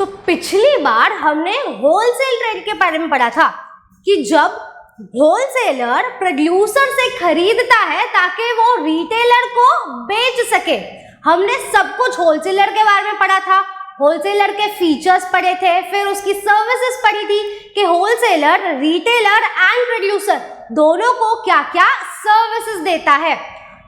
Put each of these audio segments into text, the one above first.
पिछली बार हमने wholesale trade के बारे में पढ़ा था कि जब होलसेलर प्रोड्यूसर से खरीदता है ताकि वो रिटेलर को बेच सके। हमने सब कुछ होलसेलर के बारे में पढ़ा था, होलसेलर के फीचर्स पढ़े थे, फिर उसकी सर्विसेज पढ़ी थी कि होलसेलर रिटेलर एंड प्रोड्यूसर दोनों को क्या क्या सर्विसेज देता है।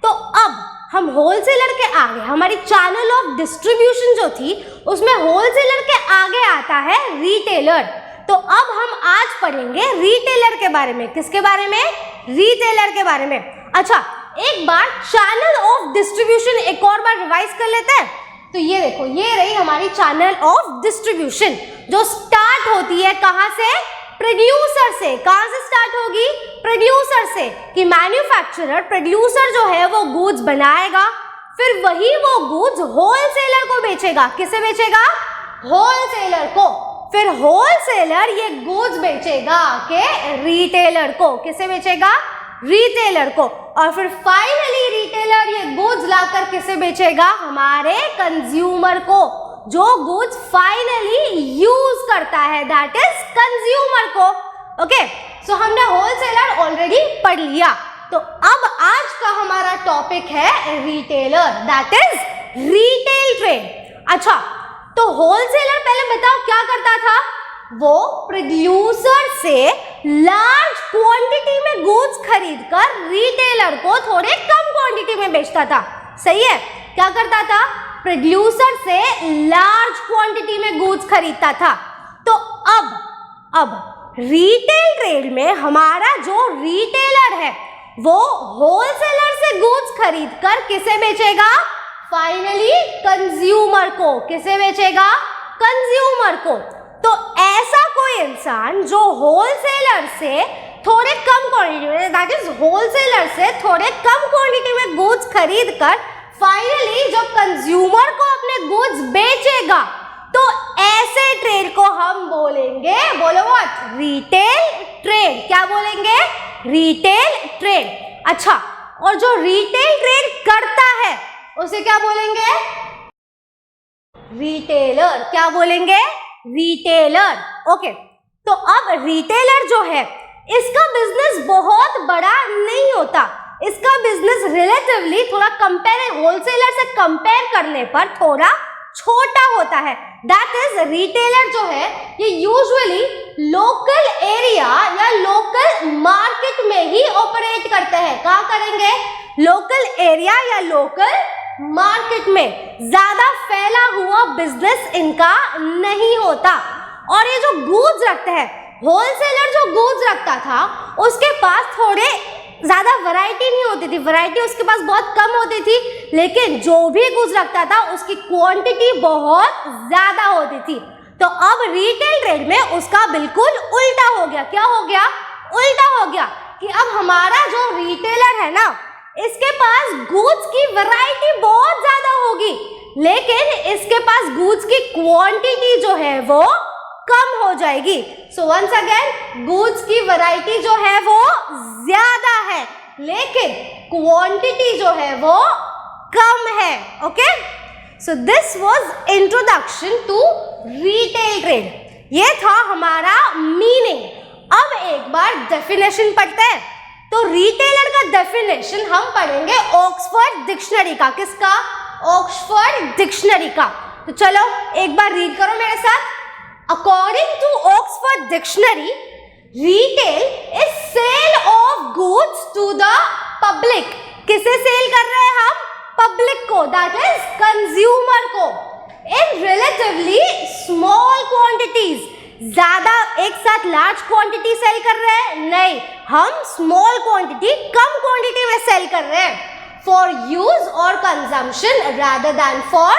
तो अब हम होलसेलर के आगे, हमारी चैनल ऑफ डिस्ट्रीब्यूशन जो थी उसमें होलसेलर के आगे आता है रिटेलर। तो अब हम आज पढ़ेंगे रिटेलर के बारे में। किसके बारे में? रिटेलर के बारे में। अच्छा, एक बार चैनल ऑफ डिस्ट्रीब्यूशन एक और बार रिवाइज कर लेते हैं। तो ये देखो, ये रही हमारी चैनल ऑफ डिस्ट्रीब्यूशन जो स्टार्ट होती है कहाँ से? प्रोड्यूसर से। कहाँ से स्टार्ट होगी? प्रोड्यूसर से। कि मैन्युफैक्चरर, प्रोड्यूसर जो है वो गुड्स बनाएगा, फिर वही वो गुड्स होलसेलर को बेचेगा। किसे बेचेगा? होलसेलर को। फिर होलसेलर ये गुड्स बेचेगा के रिटेलर को। किसे बेचेगा? रिटेलर को। और फिर फाइनली रिटेलर ये गुड्स लाकर किसे बेचेगा? हमारे कंज्यूमर को, जो गुड्स फाइनली यूज करता है, दैट इज कंज्यूमर को। ओके, सो हमने होलसेलर ऑलरेडी पढ़ लिया। तो अब आज का हमारा टॉपिक है retailer, that is retail trade. अच्छा, तो होलसेलर पहले बताओ क्या करता था? वो प्रोड्यूसर से लार्ज क्वांटिटी में गुड्स खरीदकर रिटेलर को थोड़े कम क्वांटिटी में बेचता था। सही है? क्या करता था? प्रोड्यूसर से लार्ज क्वांटिटी में गुड्स खरीदता था। तो अब रिटेल ट्रेड में हमारा जो रिटेलर है वो होलसेलर से गुड्स खरीदकर किसे बेचेगा? फाइनली कंज्यूमर को। किसे बेचेगा? कंज्यूमर को। तो ऐसा कोई इंसान जो होलसेलर से थोड़े कम क्वांटिटी में, दैट इज होलसेलर से थोड़े कम क्वांटिटी में गुड्स खरीदकर फाइनली जब कंज्यूमर को अपने गुड्स बेचेगा, तो ऐसे ट्रेड को हम बोलेंगे, बोलो व्हाट? Retail trade. क्या बोलेंगे? Retail trade. अच्छा, और जो रिटेल ट्रेड करता है उसे क्या बोलेंगे? रिटेलर। क्या बोलेंगे? रिटेलर। ओके, तो अब रिटेलर जो है इसका बिजनेस बहुत बड़ा नहीं होता। इसका बिजनेस रिलेटिवली थोड़ा होलसेलर से कंपेयर करने पर थोड़ा छोटा होता है। दैट इज रिटेलर जो है ये यूजुअली लोकल एरिया या लोकल मार्केट में ही ऑपरेट करते हैं। कहाँ करेंगे? लोकल एरिया या लोकल मार्केट में। ज्यादा फैला हुआ बिजनेस इनका नहीं होता। और ये जो गुड्स रखते हैं, होलसेलर जो गुड्स रखता था उसके पास थोड़े ज्यादा वैरायटी नहीं होती थी, वैरायटी उसके पास बहुत कम होती थी, लेकिन जो भी गुड्स रखता था उसकी क्वांटिटी बहुत ज्यादा होती थी। तो अब रिटेल ट्रेड में उसका बिल्कुल उल्टा हो गया। क्या हो गया? उल्टा हो गया कि अब हमारा जो रिटेलर है ना, इसके पास गुड्स की वैरायटी बहुत ज्यादा होगी, लेकिन इसके पास गुड्स की क्वांटिटी जो है वो कम हो जाएगी। सो वंस अगेन, गुड्स की वैरायटी जो है वो ज्यादा है, लेकिन क्वांटिटी जो है वो कम है। Okay, so this was introduction to retail trade. ये था हमारा मीनिंग। अब एक बार डेफिनेशन पढ़ते हैं। तो रिटेलर का डेफिनेशन हम पढ़ेंगे ऑक्सफोर्ड डिक्शनरी का। किसका? ऑक्सफोर्ड डिक्शनरी का। तो चलो एक बार रीड करो मेरे साथ। According to Oxford Dictionary, retail is sale of goods to the public. किसे सेल कर रहे हैं हम? पब्लिक को, that is कंज्यूमर को, in relatively small quantities. ज्यादा एक साथ लार्ज क्वांटिटी सेल कर रहे हैं? नहीं, हम स्मॉल क्वांटिटी, कम क्वांटिटी में सेल कर रहे हैं। फॉर यूज और consumption rather than for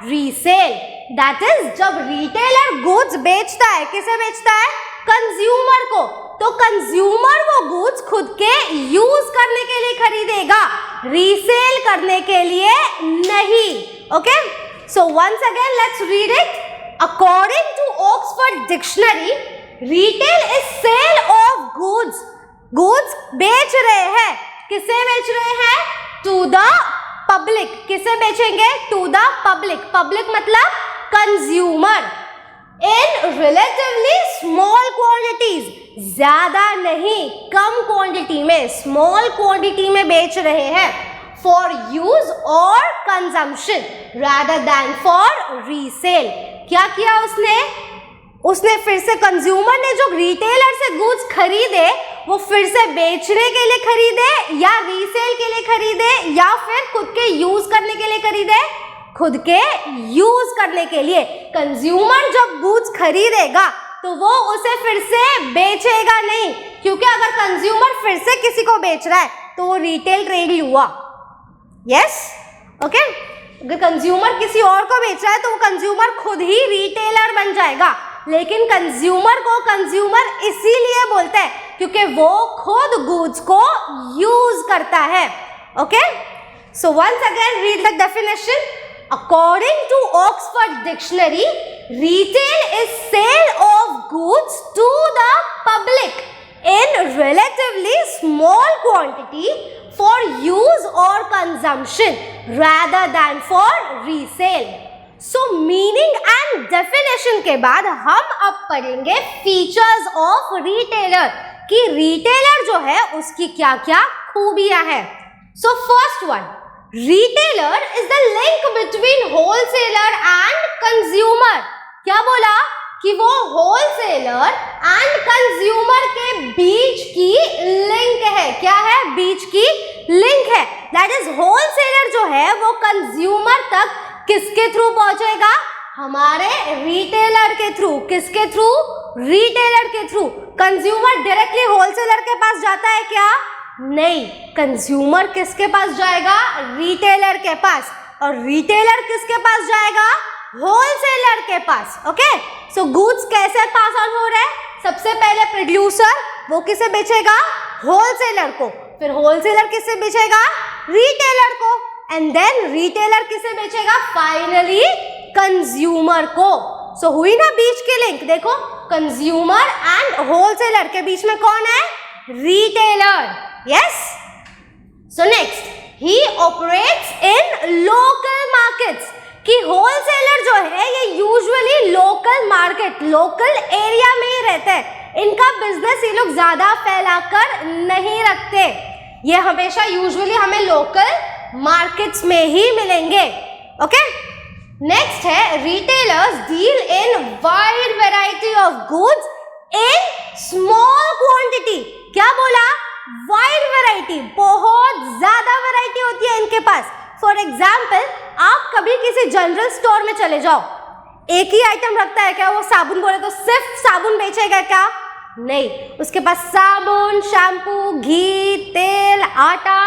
resale. That is जब रिटेलर गुड्स बेचता है, किसे बेचता है? कंज्यूमर को। तो कंज्यूमर वो गुड्स खुद के यूज करने के लिए खरीदेगा, रीसेल करने के लिए नहीं। Okay, so once again let's read it. According to Oxford dictionary, retail is sale of goods. Goods बेच रहे हैं। किसे बेच रहे हैं? To the public. किसे बेचेंगे? To the public. पब्लिक मतलब consumer. In relatively small quantities, ज्यादा नहीं, कम क्वांटिटी में, स्मॉल क्वांटिटी में बेच रहे हैं, फॉर यूज और consumption rather than for resale. क्या किया उसने फिर से कंज्यूमर ने जो रिटेलर से गुड्स खरीदे वो फिर से बेचने के लिए खरीदे या रीसेल के लिए खरीदे या फिर खुद के यूज करने के लिए खरीदे? खुद के यूज करने के लिए। कंज्यूमर जब गुड्स खरीदेगा तो वो उसे फिर से बेचेगा नहीं, क्योंकि अगर कंज्यूमर फिर से किसी को बेच रहा है तो वो रिटेल ट्रेड ही हुआ। Yes, okay. अगर कंज्यूमर किसी और को बेच रहा है तो वो कंज्यूमर खुद ही रिटेलर बन जाएगा, लेकिन कंज्यूमर को कंज्यूमर इसीलिए बोलते हैं क्योंकि वो खुद गुड्स को यूज करता है। Okay, so once again read the definition. According to Oxford Dictionary, retail is sale of goods to the public in relatively small quantity for use or consumption rather than for resale. So meaning and definition के बाद हम अब पढ़ेंगे features of retailer कि retailer जो है उसकी क्या क्या खूबियां हैं। So first one, retailer is the link between wholesaler and consumer। क्या बोला कि वो wholesaler and consumer के बीच की लिंक है। क्या है? बीच की लिंक है। That is wholesaler जो है वो consumer तक किसके थ्रू पहुंचेगा? हमारे रिटेलर के थ्रू। किसके थ्रू? रिटेलर के थ्रू। कंज्यूमर डायरेक्टली होलसेलर के पास जाता है क्या? नहीं। कंज्यूमर किसके पास जाएगा? रिटेलर के पास। और रिटेलर किसके पास जाएगा? होलसेलर के पास। ओके, सो गुड्स कैसे पास ऑन हो रहे हैं? सबसे पहले प्रोड्यूसर, वो किसे बेचेगा? होलसेलर को। फिर होलसेलर किसे बेचेगा? रिटेलर को। एंड देन रिटेलर किसे बेचेगा? फाइनली कंज्यूमर को। सो हुई ना बीच की लिंक। देखो, कंज्यूमर एंड होलसेलर के बीच में कौन है? Retailer. Yes? So next, he operates in local markets। कि होलसेलर जो है ये usually local market, local area में ही रहते हैं। इनका बिजनेस ये लोग ज्यादा फैलाकर नहीं रखते। ये हमेशा यूजुअली हमें लोकल मार्केट्स में ही मिलेंगे। ओके, नेक्स्ट है retailers deal in wide variety of goods in small quantity. क्या बोला? वाइड वैरायटी, बहुत ज्यादा वैरायटी होती है इनके पास। फॉर एग्जाम्पल, आप कभी किसी जनरल स्टोर में चले जाओ, एक ही आइटम रखता है क्या? वो साबुन बोले तो सिर्फ साबुन बेचेगा क्या? नहीं, उसके पास साबुन, शैम्पू, घी, तेल, आटा,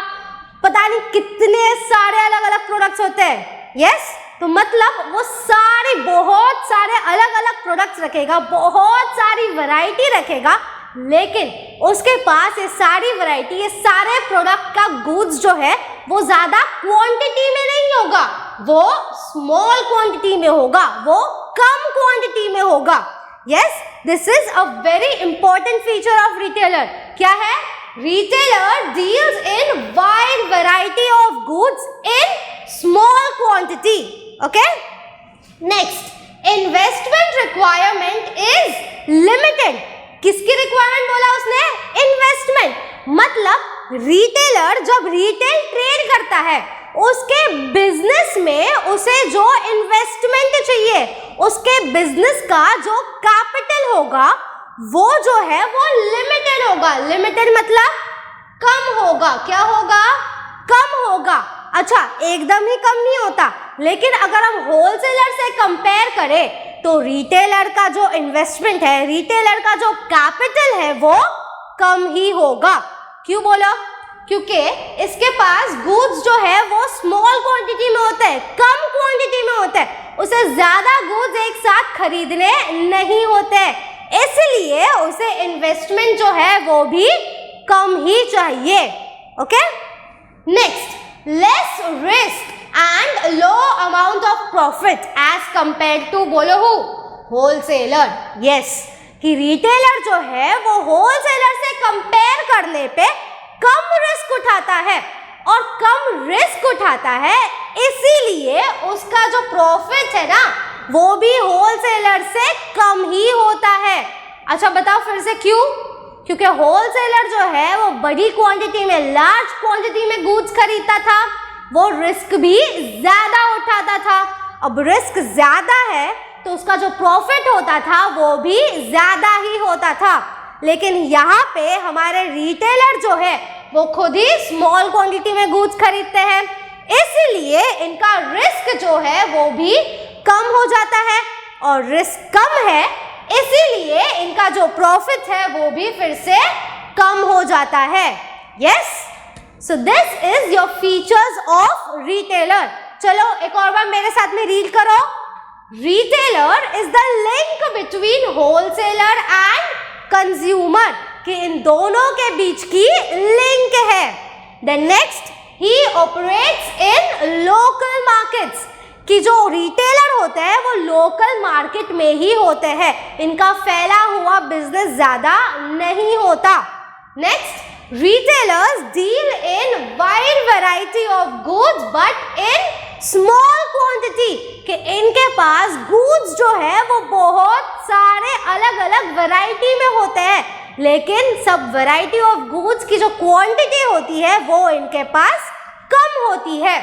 पता नहीं कितने सारे अलग अलग प्रोडक्ट्स होते हैं। यस, तो मतलब वो सारे बहुत सारे अलग अलग प्रोडक्ट्स रखेगा, बहुत सारी वैरायटी रखेगा, लेकिन उसके पास ये सारी वैरायटी, ये सारे प्रोडक्ट का गुड्स जो है वो ज्यादा क्वांटिटी में नहीं होगा, वो स्मॉल क्वांटिटी में होगा, वो कम क्वांटिटी में होगा। Yes, this is a very important feature of retailer. क्या है? Retailer deals in wide variety of goods in small quantity. Okay, next, investment requirement is limited. किसकी रिक्वायरमेंट बोला उसने? इन्वेस्टमेंट। मतलब रिटेलर जब रिटेल ट्रेड करता है उसके बिजनेस में उसे जो इन्वेस्टमेंट चाहिए, उसके बिजनेस का जो कैपिटल होगा वो जो है वो लिमिटेड होगा। लिमिटेड मतलब कम होगा। क्या होगा? कम होगा। अच्छा, एकदम ही कम नहीं होता, लेकिन अगर हम होलसेलर से कंपेयर करें तो रिटेलर का जो इन्वेस्टमेंट है, रिटेलर का जो कैपिटल है वो कम ही होगा। क्यों बोला? क्योंकि इसके पास गुड्स जो है वो स्मॉल क्वांटिटी में होता है, कम क्वांटिटी में होता है, उसे ज्यादा गुड्स एक साथ खरीदने नहीं होते, इसलिए उसे इन्वेस्टमेंट जो है वो भी कम ही चाहिए। Okay, next, less risk and low amount of profit as compared to बोलो हूँ wholesaler। yes, कि retailer जो है वो wholesaler से compare करने पे कम रिस्क उठाता है, और कम रिस्क उठाता है इसीलिए उसका जो प्रॉफिट है ना वो भी होलसेलर से कम ही होता है। अच्छा बताओ फिर से क्यों? क्योंकि होलसेलर जो है वो बड़ी क्वांटिटी में, लार्ज क्वांटिटी में गुड्स खरीदता था, वो रिस्क भी ज्यादा उठाता था। अब रिस्क ज्यादा है तो उसका जो प्रॉफिट होता था वो भी ज्यादा ही होता था। लेकिन यहाँ पे हमारे रिटेलर जो है वो खुद ही स्मॉल क्वांटिटी में गुड्स खरीदते हैं, इसलिए इनका रिस्क जो है वो भी कम हो जाता है, और रिस्क कम है इसीलिए इनका जो प्रॉफिट है वो भी फिर से कम हो जाता है। Yes, so this is your features of retailer. चलो एक और बार मेरे साथ में रीड करो। Retailer is the link between wholesaler and consumer, कि इन दोनों के बीच की लिंक है। The next, he operates in local markets, कि जो रिटेलर होते हैं वो लोकल मार्केट में ही होते हैं, इनका फैला हुआ बिजनेस ज्यादा नहीं होता। Next, retailers deal in wide variety of goods but in small quantity, कि इनके पास goods जो है वो बहुत सारे अलग अलग वैरायटी में होते हैं, लेकिन सब वैरायटी ऑफ गुड्स की जो क्वांटिटी होती है वो इनके पास कम होती है।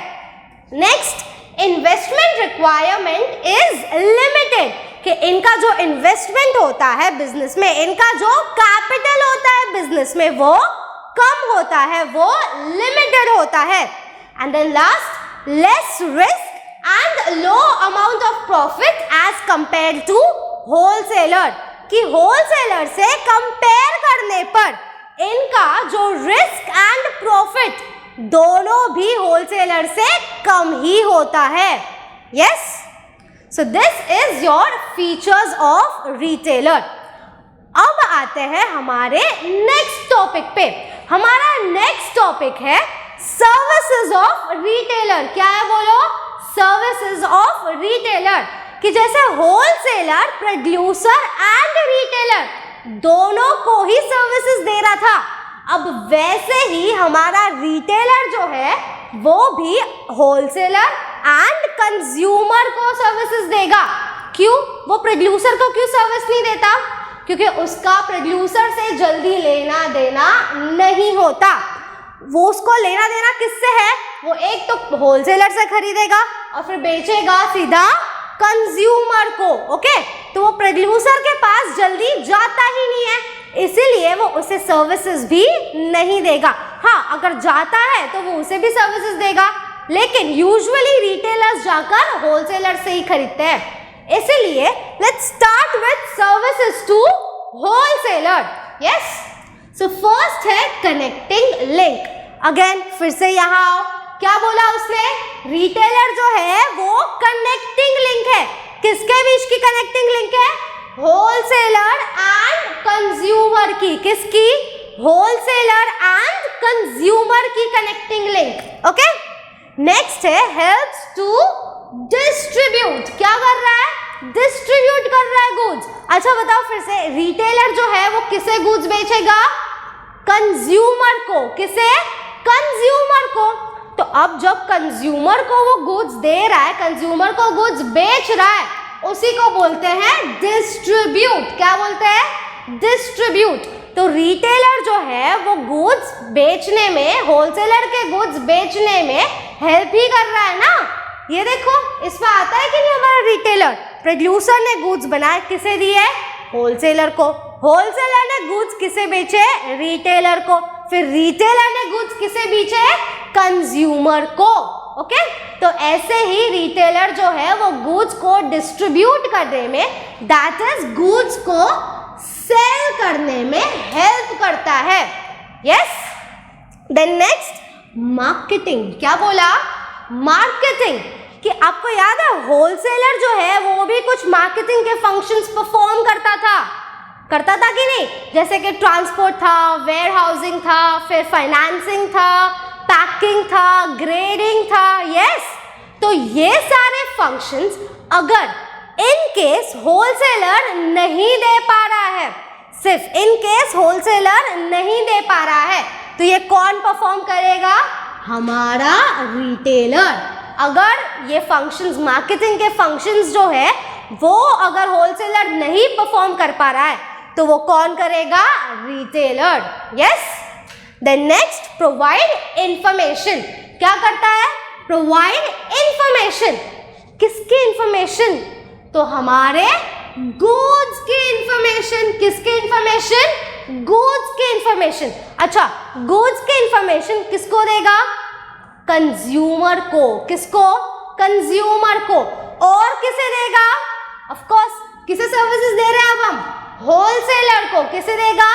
Next, investment requirement is limited, कि इनका जो इन्वेस्टमेंट होता है बिजनेस में, इनका जो कैपिटल होता है बिजनेस में वो कम होता है, वो लिमिटेड होता है। And then last, less risk and low amount of profit as compare to wholesaler, कि होलसेलर से कंपेयर करने पर इनका जो रिस्क एंड प्रॉफिट दोनों भी होलसेलर से कम ही होता है। Yes, so this is your features of retailer. अब आते हैं हमारे नेक्स्ट टॉपिक पे। हमारा नेक्स्ट टॉपिक है सर्विसेज ऑफ रिटेलर। क्या है बोलो? सर्विसेज ऑफ रिटेलर, कि जैसे होलसेलर, प्रोड्यूसर एंड रिटेलर दोनों को ही सर्विसेज दे रहा था, अब वैसे ही हमारा रिटेलर जो है वो भी होलसेलर एंड कंज्यूमर को सर्विसेज देगा। क्यों? वो प्रोड्यूसर को क्यों सर्विस नहीं देता? क्योंकि उसका प्रोड्यूसर से जल्दी लेना देना नहीं होता। वो उसको लेना देना किससे है? वो एक तो होलसेलर से खरीदेगा और फिर बेचेगा सीधा कंज्यूमर को। ओके, तो वो प्रोड्यूसर के पास जल्दी जाता ही नहीं है, इसीलिए वो उसे सर्विसेज भी नहीं देगा। हाँ, अगर जाता है तो वो उसे भी सर्विसेज देगा, लेकिन यूजुअली रिटेलर्स जाकर होलसेलर से ही खरीदते हैं। इसीलिए let's start with services to wholesaler. Yes, so first है कनेक्टिंग लिंक। अगेन फिर से यहाँ आओ, क्या बोला उसने? रिटेलर जो है वो कनेक्टिंग लिंक है। किसके बीच की कनेक्टिंग लिंक है? होलसेलर एंड कंज्यूमर की। किसकी? होलसेलर एंड कंज्यूमर की कनेक्टिंग लिंक। ओके, नेक्स्ट है हेल्प्स टू डिस्ट्रीब्यूट। क्या कर रहा है? डिस्ट्रीब्यूट कर रहा है गुड्स। अच्छा बताओ फिर से, रिटेलर जो है वो किसे गुड्स बेचेगा? कंज्यूमर को। किसे? कंज्यूमर को। तो अब जब कंज्यूमर को वो गुड्स दे रहा है, कंज्यूमर को गुड्स बेच रहा है, उसी को बोलते हैं डिस्ट्रीब्यूट। क्या बोलते हैं? डिस्ट्रीब्यूट। तो रिटेलर जो है वो गुड्स बेचने में, होलसेलर के गुड्स बेचने में हेल्प ही कर रहा है ना। ये देखो, इसमें आता है कि नहीं हमारा रिटेलर? प्रोड्यूसर ने गुड्स बनाए, किसे दिए? होलसेलर को। होलसेलर ने गुड्स किसे बेचे? रिटेलर को। फिर रिटेलर ने गुड्स किसे बेचे? कंज्यूमर को। ओके, तो ऐसे ही रिटेलर जो है वो गुड्स को डिस्ट्रीब्यूट करने में, दैट इज गुड्स को सेल करने में हेल्प करता है। Yes, then next marketing. क्या बोला? मार्केटिंग, कि आपको याद है होलसेलर जो है वो भी कुछ मार्केटिंग के फंक्शंस परफॉर्म करता था कि नहीं? जैसे कि ट्रांसपोर्ट था, वेयर हाउसिंग था, फिर फाइनेंसिंग था, पैकिंग था, ग्रेडिंग था। यस, तो ये सारे फंक्शंस अगर इन केस होलसेलर नहीं दे पा रहा है, सिर्फ इन केस होलसेलर नहीं दे पा रहा है, तो ये कौन परफॉर्म करेगा? हमारा रिटेलर। अगर ये फंक्शंस, मार्केटिंग के फंक्शंस जो है वो अगर होलसेलर नहीं परफॉर्म कर पा रहा है तो वो कौन करेगा? Retailer. Yes. Then next, provide information. क्या करता है? Provide information. किसकी इंफॉर्मेशन? तो हमारे गुड्स की इंफॉर्मेशन। किसकी इंफॉर्मेशन? गुड्स की इंफॉर्मेशन। अच्छा, गुड्स की इंफॉर्मेशन किसको देगा? कंज्यूमर को। किसको? कंज्यूमर को। और किसे देगा? ऑफ कोर्स किसे सर्विसेज दे रहे हैं अब हम? होलसेलर को। किसे देगा?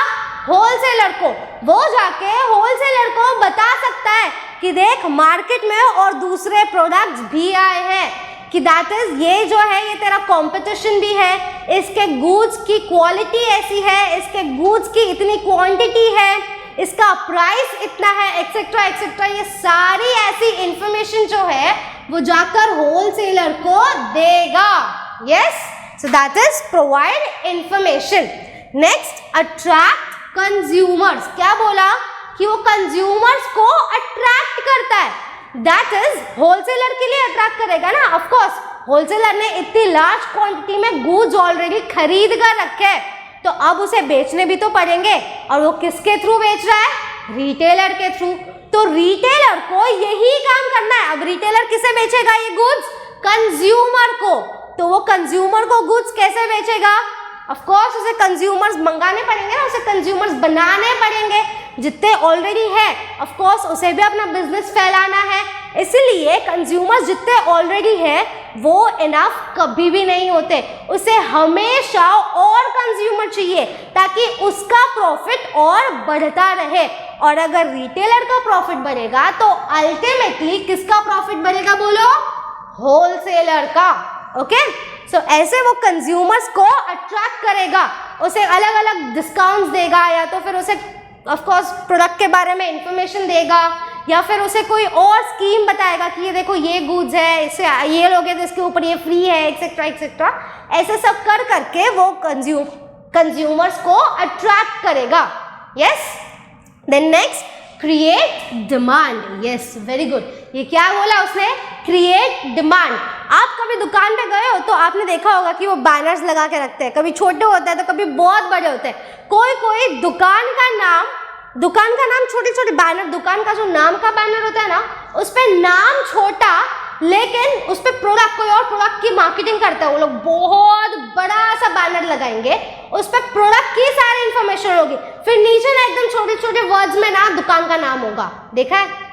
होलसेलर को। वो जाके होलसेलर को बता सकता है कि देख मार्केट में और दूसरे प्रोडक्ट्स भी आए हैं, कि दैट इज ये जो है ये तेरा कंपटीशन भी है, इसके गुड्स की क्वालिटी ऐसी है, इसके गुड्स की इतनी क्वांटिटी है, इसका प्राइस इतना है, एक्सेट्रा एक्सेट्रा। ये सारी ऐसी इंफॉर्मेशन जो है वो जाकर होलसेलर को देगा। Yes, so that is provide information. Next, attract consumers. क्या बोला? कि वो कंज्यूमर्स को अट्रैक्ट करता है। दैट इज होलसेलर के लिए अट्रैक्ट करेगा ना। ऑफ कोर्स होलसेलर ने इतनी लार्ज क्वांटिटी में गुड्स ऑलरेडी खरीद कर रखे हैं, तो अब उसे बेचने भी तो पड़ेंगे, और वो किसके थ्रू बेच रहा है? रिटेलर के थ्रू। तो रिटेलर को यही काम करना है। अब रिटेलर किसे बेचेगा ये गुड्स? कंज्यूमर को। तो वो कंज्यूमर को गुड्स कैसे बेचेगा? ऑफ कोर्स उसे कंज्यूमर्स मंगाने पड़ेंगे ना, उसे कंज्यूमर्स बनाने पड़ेंगे। जितने ऑलरेडी है ऑफ कोर्स उसे भी अपना बिजनेस फैलाना है, इसलिए कंज्यूमर्स जितने ऑलरेडी हैं वो इनफ कभी भी नहीं होते, उसे हमेशा और कंज्यूमर चाहिए ताकि उसका प्रॉफिट और बढ़ता रहे। और अगर रिटेलर का प्रॉफिट बढ़ेगा तो अल्टीमेटली किसका प्रॉफिट बढ़ेगा? बोलो, होलसेलर का। ओके, सो ऐसे वो कंज्यूमर्स को अट्रैक्ट करेगा, उसे अलग अलग डिस्काउंट्स देगा, या तो फिर उसे ऑफ कोर्स प्रोडक्ट के बारे में इंफॉर्मेशन देगा, या फिर उसे कोई और स्कीम बताएगा कि ये देखो ये गुड्स है, इससे ये लोगे तो इसके ऊपर ये फ्री है, एक्सेट्रा एक्सेट्रा। ऐसे सब कर करके वो कंज्यूमर्स को अट्रैक्ट करेगा। Yes. Then next, create demand. Yes, very good. ये क्या बोला उसने? Create demand. आप कभी दुकान पे गए हो तो आपने देखा होगा कि वो बैनर्स लगा के रखते हैं, कभी छोटे होते हैं तो कभी बहुत बड़े होते हैं। कोई कोई दुकान का नाम छोटे छोटे बैनर, दुकान का जो नाम का बैनर होता है ना, उस पर नाम छोटा लेकिन उस पर प्रोडक्ट, कोई और प्रोडक्ट की मार्केटिंग करता है वो लोग, बहुत बड़ा सा बैनर लगाएंगे, उस पर प्रोडक्ट की सारी इंफॉर्मेशन होगी, फिर नीचे ना एकदम छोटे छोटे वर्ड्स में ना दुकान का नाम होगा। देखा है?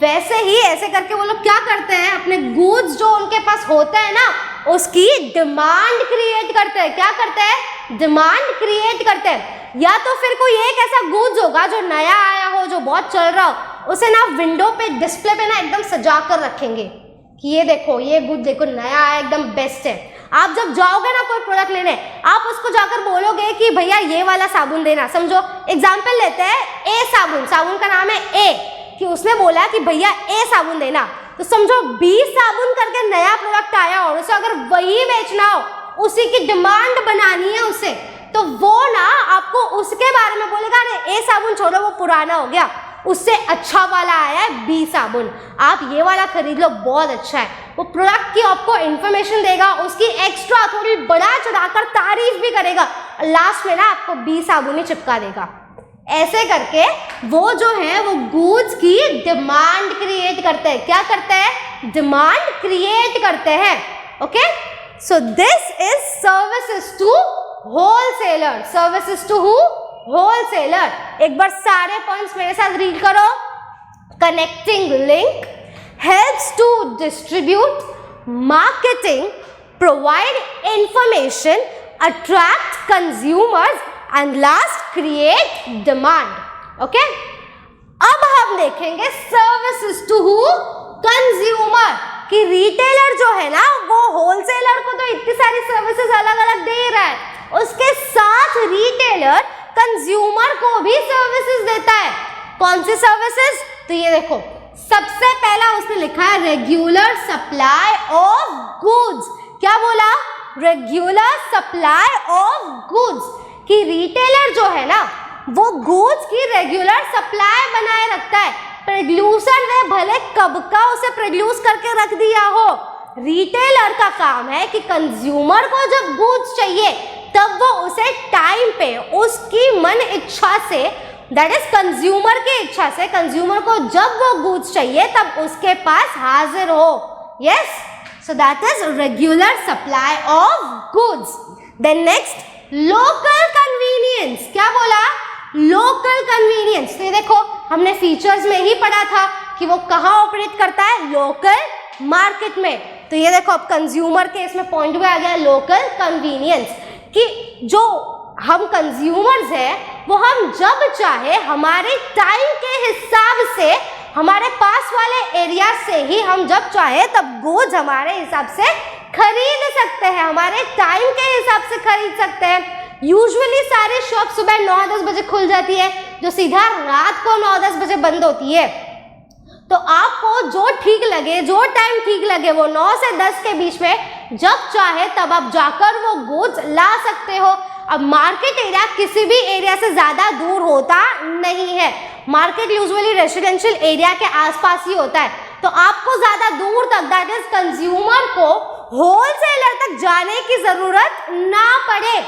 वैसे ही ऐसे करके वो लोग क्या करते हैं, अपने गुड्स जो उनके पास होता है ना उसकी डिमांड क्रिएट करते हैं। क्या करते हैं? डिमांड क्रिएट करते हैं। या तो फिर कोई एक ऐसा गुड्स होगा जो नया आया हो, जो बहुत चल रहा हो, उसे ना विंडो पे, डिस्प्ले पे ना एकदम सजा कर रखेंगे कि ये देखो, ये गुड देखो नया आया, एकदम बेस्ट है। आप जब जाओगे ना कोई प्रोडक्ट लेने, आप उसको जाकर बोलोगे कि भैया ये वाला साबुन देना। समझो एग्जाम्पल लेते हैं, ए साबुन, साबुन का नाम है ए, कि उसने बोला कि भैया ए साबुन देना, तो समझो 20 साबुन करके नया प्रोडक्ट आया और उसे अगर वही बेचना हो, उसी की डिमांड बनानी है उसे, तो वो ना आपको उसके बारे में बोलेगा, अरे ए साबुन छोड़ो वो पुराना हो गया, उससे अच्छा वाला आया है बी साबुन, आप ये वाला खरीद लो, बहुत अच्छा है। वो प्रोडक्ट की आपको इन्फॉर्मेशन देगा, उसकी एक्स्ट्रा थोड़ी बढ़ा चढ़ाकर तारीफ भी करेगा, लास्ट में ना आपको बी साबुन ही चिपका देगा। ऐसे करके वो जो है वो गुड्स की डिमांड क्रिएट करते हैं। क्या करते हैं? डिमांड क्रिएट करते हैं। Okay, so this is services to wholesaler. Services to who? Wholesaler. एक बार सारे पॉइंट्स मेरे साथ रीड करो। Connecting link, helps to distribute, marketing, provide information, attract consumers and last create demand. Okay, अब हम देखेंगे सर्विसेज टू हु? कंज्यूमर। कि रिटेलर जो है ना वो होलसेलर को तो इतनी सारी सर्विसेज अलग अलग दे रहा है, उसके साथ रिटेलर कंज्यूमर को भी सर्विसेज देता है। कौन सी सर्विसेज? तो ये देखो, सबसे पहला उसने लिखा है रेगुलर सप्लाई ऑफ गुड्स। क्या बोला? Regular supply of goods. कि रिटेलर जो है ना वो गुड्स की रेगुलर सप्लाई बनाए रखता है। प्रोड्यूसर ने भले कब का उसे प्रोड्यूस करके रख दिया हो, रिटेलर का काम है कि कंज्यूमर को जब गुड्स चाहिए तब वो उसे टाइम पे उसकी मन इच्छा से, दैट इज कंज्यूमर की इच्छा से, कंज्यूमर को जब वो गुड्स चाहिए तब उसके पास हाजिर हो। Yes, so that is regular supply of goods. Then next, local convenience. क्या बोला? Local convenience. तो ये देखो हमने फीचर्स में ही पढ़ा था कि वो कहाँ ऑपरेट करता है, लोकल मार्केट में। तो ये देखो अब कंज्यूमर के इसमें पॉइंट में आ गया लोकल कन्वीनियंस, कि जो हम कंज्यूमर्स हैं वो हम जब चाहे हमारे टाइम के हिसाब से हमारे पास वाले एरिया से ही हम जब चाहे तब गुड्स हमारे हिसाब से खरीद सकते हैं, हमारे टाइम के हिसाब से खरीद सकते हैं। यूजुअली सारी शॉप सुबह 9-10 बजे खुल जाती है, जो सीधा रात को 9-10 बजे बंद होती है। तो आपको जो ठीक लगे, जो टाइम ठीक लगे, वो 9 से 10 के बीच में जब चाहे तब आप जाकर वो गुड्स ला सकते हो। अब मार्केट एरिया किसी भी एरिया से ज़्यादा दूर होता नहीं है। मार्केट यूजुअली रेजिडेंशियल एरिया के आसपास ही होता है, तो आपको ज़्यादा दूर तक, दैट इज कंज्यूमर को होलसेलर तक जाने की ज़रूरत ना पड़े।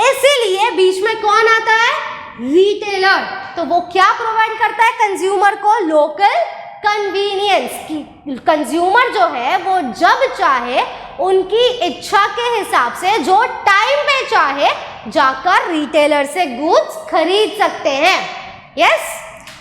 इसीलिए बीच में कौन आता है? रिटेलर। तो वो क्या प्रोवाइड करता है कंज्यूमर को? Local convenience. की कंज्यूमर जो है वो जब चाहे उनकी इच्छा के हिसाब से जो टाइम पे चाहे जाकर रिटेलर से गुड्स खरीद सकते हैं। Yes,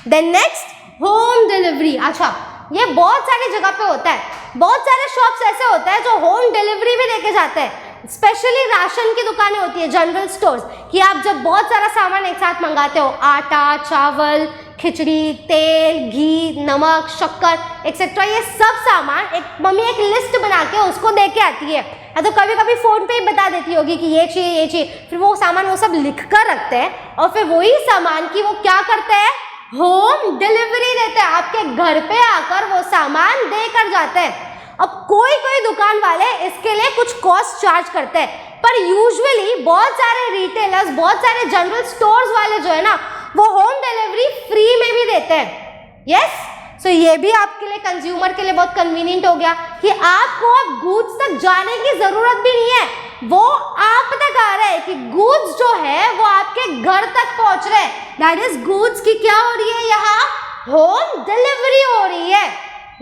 then next, home delivery. अच्छा, ये बहुत सारी जगह पे होता है, बहुत सारे शॉप्स ऐसे होते हैं जो होम डिलीवरी भी देके जाते हैं। स्पेशली राशन की दुकानें होती है, जनरल स्टोर्स, कि आप जब बहुत सारा सामान एक साथ मंगाते हो, आटा, चावल, खिचड़ी, तेल, घी, नमक, शक्कर एक्सेट्रा, ये सब सामान एक मम्मी एक लिस्ट बना के उसको दे के आती है, या तो कभी कभी फ़ोन पे ही बता देती होगी कि ये चाहिए, ये चाहिए। फिर वो सामान वो सब लिख कर रखते हैं और फिर वही सामान की वो क्या करते हैं? होम डिलीवरी देते हैं, आपके घर पे आकर वो सामान देकर जाते हैं। अब कोई कोई दुकान वाले इसके लिए कुछ कॉस्ट चार्ज करते हैं, पर यूजुअली बहुत सारे रिटेलर्स, बहुत सारे जनरल स्टोर्स वाले जो है ना, वो होम डिलीवरी फ्री में भी देते हैं। यस, सो ये भी आपके लिए, कंज्यूमर के लिए बहुत कन्वीनियंट हो गया कि आपको अब गुड्स तक जाने की जरूरत भी नहीं है, वो आप तक आ रहे हैं, कि गुड्स जो है वो आपके घर तक पहुंच रहे हैं। दैट इज गुड्स की क्या हो रही है? यहाँ होम डिलीवरी हो रही है।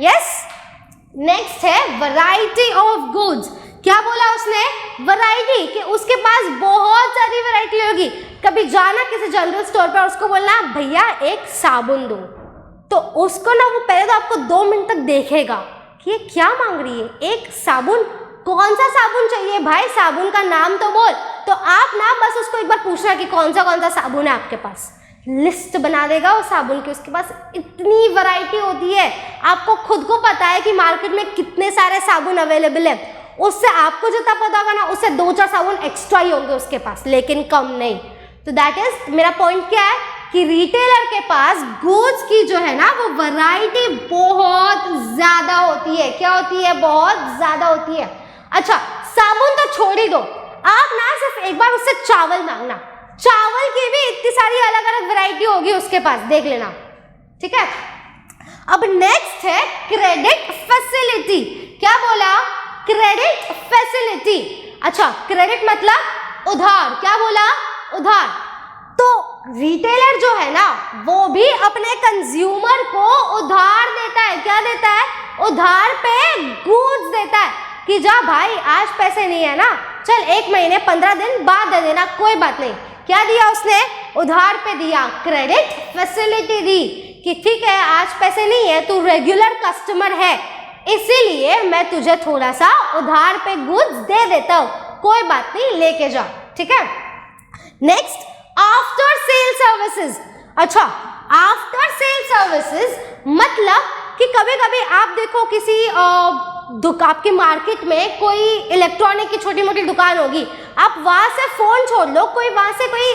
यस, नेक्स्ट है वैरायटी ऑफ गुड्स। क्या बोला उसने? वैरायटी, कि उसके पास बहुत सारी वैरायटी होगी। कभी जाना किसी जनरल स्टोर पर, उसको बोलना भैया एक साबुन दो, तो उसको ना वो पहले तो आपको 2 मिनट तक देखेगा कि ये क्या मांग रही है, एक साबुन, कौन सा साबुन चाहिए भाई, साबुन का नाम तो बोल। तो आप ना बस उसको एक बार पूछना कि कौन सा साबुन है आपके पास, लिस्ट बना देगा वो साबुन की। उसके पास इतनी वैरायटी होती है, आपको खुद को पता है कि मार्केट में कितने सारे साबुन अवेलेबल है, उससे आपको जितना पता होगा ना, उससे 2-4 साबुन एक्स्ट्रा ही होंगे उसके पास, लेकिन कम नहीं। तो दैट इज, मेरा पॉइंट क्या है कि रिटेलर के पास गुड्स की जो है ना वो वैरायटी बहुत ज्यादा होती है। क्या होती है? बहुत ज्यादा होती है। अच्छा, साबुन तो छोड़ ही दो, आप ना सिर्फ एक बार उससे चावल मांगना, चावल की भी इतनी सारी अलग अलग वैरायटी होगी उसके पास, देख लेना। ठीक है, अब नेक्स्ट है क्रेडिट फैसिलिटी। क्या बोला? Credit facility. अच्छा, क्रेडिट मतलब उधार। क्या बोला? उधार। तो रिटेलर जो है ना वो भी अपने कंज्यूमर को उधार देता है। क्या देता है? उधार पे गुड्स देता है, कि जा भाई आज पैसे नहीं है ना, चल 1 महीने 15 दिन बाद दे देना, कोई बात नहीं। क्या दिया उसने? उधार पे दिया, क्रेडिट फैसिलिटी दी, कि ठीक है आज पैसे नहीं है, तू रेगुलर कस्टमर है, इसीलिए मैं तुझे थोड़ा सा उधार पे गुड्स दे देता हूँ, कोई बात नहीं, लेके जा। ठीक है, नेक्स्ट, आफ्टर सेल सर्विसेज। अच्छा, आफ्टर सेल सर्विसेज मतलब कि कभी कभी आप देखो किसी आपके मार्केट में कोई इलेक्ट्रॉनिक की छोटी मोटी दुकान होगी, आप वहां से फोन छोड़ लो, कोई वहां से कोई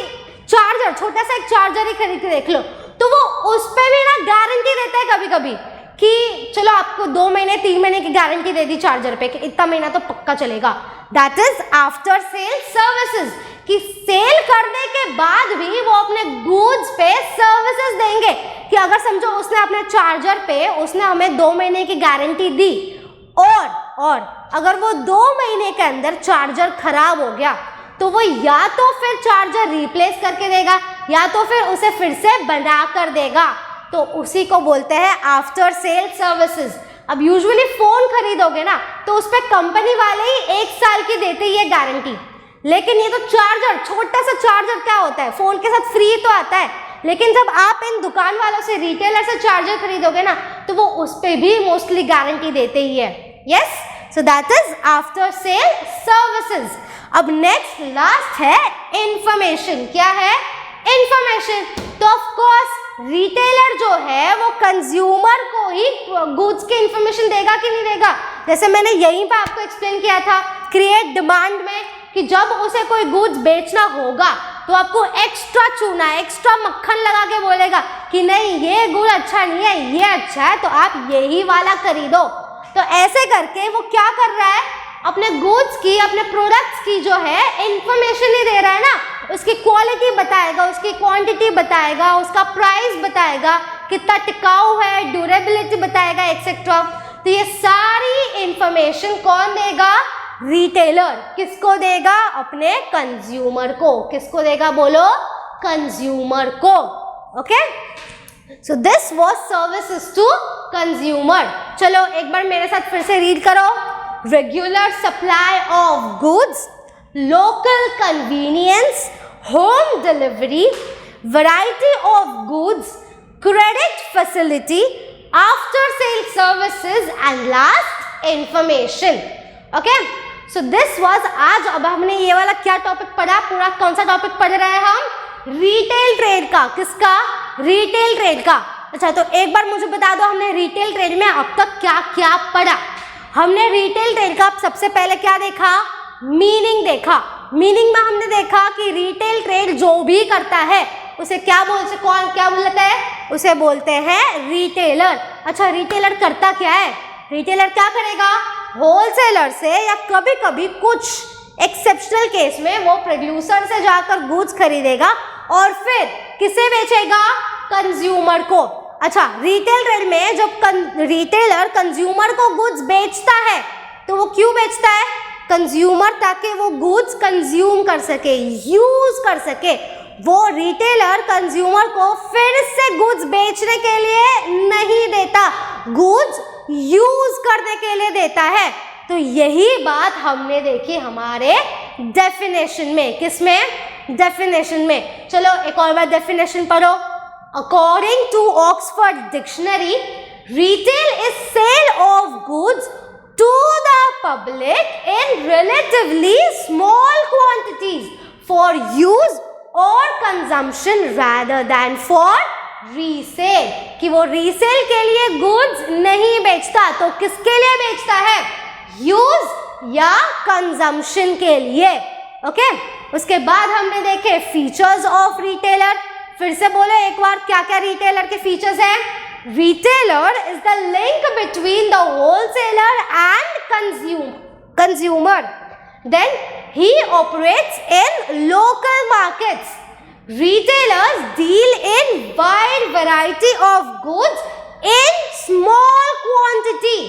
चार्जर, छोटा सा एक चार्जर ही खरीद के देख लो, तो वो उस पे भी ना गारंटी देता है कभी कभी कि चलो आपको 2 महीने 3 महीने की गारंटी दे दी चार्जर पे कि इतना महीना तो पक्का चलेगा। That is after sale services, कि सेल करने के बाद भी वो अपने गुड्स पे सर्विसेज देंगे, कि अगर समझो उसने अपने चार्जर पे उसने हमें 2 महीने की गारंटी दी, और अगर वो 2 महीने के अंदर चार्जर खराब हो गया तो वो या तो फिर चार्जर रिप्लेस करके देगा या तो फिर उसे फिर से बना कर देगा, तो उसी को बोलते हैं आफ्टर सेल सर्विसेज। अब यूजुअली फोन खरीदोगे ना तो उस पर कंपनी वाले ही 1 साल की देते ही है गारंटी, लेकिन ये तो चार्जर, छोटा सा चार्जर क्या होता है, फोन के साथ फ्री तो आता है, लेकिन जब आप इन दुकान वालों से, रिटेलर से चार्जर खरीदोगे ना तो वो उस पर भी मोस्टली गारंटी देते ही है। Yes, so that is after sale services. अब नेक्स्ट लास्ट है इंफॉर्मेशन। क्या है? इंफॉर्मेशन। तो ऑफ कोर्स रिटेलर जो है वो कंज्यूमर को ही गुड्स की इंफॉर्मेशन देगा कि नहीं देगा? जैसे मैंने यहीं पे आपको एक्सप्लेन किया था क्रिएट डिमांड में, कि जब उसे कोई गुड्स बेचना होगा तो आपको एक्स्ट्रा चूना, एक्स्ट्रा मक्खन लगा के बोलेगा कि नहीं ये गुड़ अच्छा नहीं है, ये अच्छा है, तो आप यही वाला खरीदो। तो ऐसे करके वो क्या कर रहा है, अपने गुड्स की, अपने प्रोडक्ट्स की जो है इंफॉर्मेशन ही दे रहा है ना, उसकी क्वालिटी बताएगा, उसकी क्वांटिटी बताएगा, उसका प्राइस बताएगा, कितना टिकाऊ है, ड्यूरेबिलिटी बताएगा, एक्सेट्रा। तो ये सारी इंफॉर्मेशन कौन देगा? रिटेलर। किसको देगा? अपने कंज्यूमर को। किसको देगा? बोलो, कंज्यूमर को। Okay, so this was services to consumer. चलो एक बार मेरे साथ फिर से रीड करो। Regular supply of goods, local convenience, home delivery, variety of goods, credit facility, after sale services and last information. Okay, so this was आज। अब हमने ये वाला क्या टॉपिक पढ़ा? पूरा कौन सा टॉपिक पढ़ रहे हैं हम? रिटेल ट्रेड का। किसका? रिटेल ट्रेड का। अच्छा, तो एक बार मुझे बता दो हमने रिटेल ट्रेड में अब तक क्या क्या पढ़ा? हमने रिटेल ट्रेड का सबसे पहले क्या देखा? मीनिंग देखा। मीनिंग में हमने देखा कि रिटेल ट्रेड जो भी करता है उसे क्या बोलता है? उसे बोलते हैं रिटेलर। अच्छा, रिटेलर करता क्या है? रिटेलर क्या करेगा? होलसेलर से या कभी कभी कुछ एक्सेप्शनल केस में वो प्रोड्यूसर से जाकर गुड्स खरीदेगा और फिर किसे बेचेगा? कंज्यूमर को। अच्छा, रिटेल ट्रेड में जब रिटेलर कंज्यूमर को गुड्स बेचता है तो वो क्यों बेचता है? कंज्यूमर, ताकि वो गुड्स कंज्यूम कर सके, यूज कर सके। वो रिटेलर कंज्यूमर को फिर से गुड्स बेचने के लिए नहीं देता, गुड्स यूज करने के लिए देता है। तो यही बात हमने देखी हमारे डेफिनेशन में। किसमें? डेफिनेशन में। चलो एक और बार डेफिनेशन पढ़ो। According to Oxford dictionary, retail is sale of goods to the public in relatively small quantities for use और consumption rather than for resale. कि वो रीसेल के लिए गुड्स नहीं बेचता, तो किसके लिए बेचता है? यूज या कंजम्पशन के लिए। ओके, उसके बाद हमने देखे फीचर्स ऑफ रिटेलर। फिर से बोलो एक बार, क्या क्या रिटेलर के फीचर्स हैं? Retailer is the link between the wholesaler and consumer. Then he operates in local markets. Retailers deal in wide variety of goods in small quantity.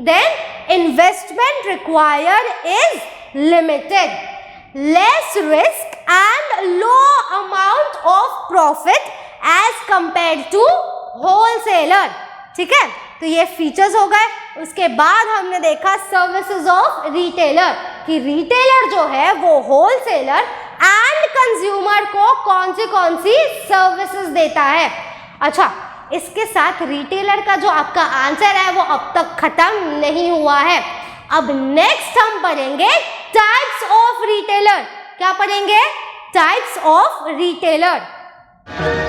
Then investment required is limited. Less risk and low amount of profit as compared to wholesaler. ठीक है, तो ये features हो गए। उसके बाद हमने देखा सर्विसेज ऑफ रिटेलर, कि रिटेलर जो है वो होलसेलर एंड कंज्यूमर को कौन सी सर्विसेज देता है। अच्छा, इसके साथ रिटेलर का जो आपका आंसर है वो अब तक खत्म नहीं हुआ है। अब नेक्स्ट हम पढ़ेंगे टाइप्स ऑफ रिटेलर। क्या पढ़ेंगे? Types of retailer.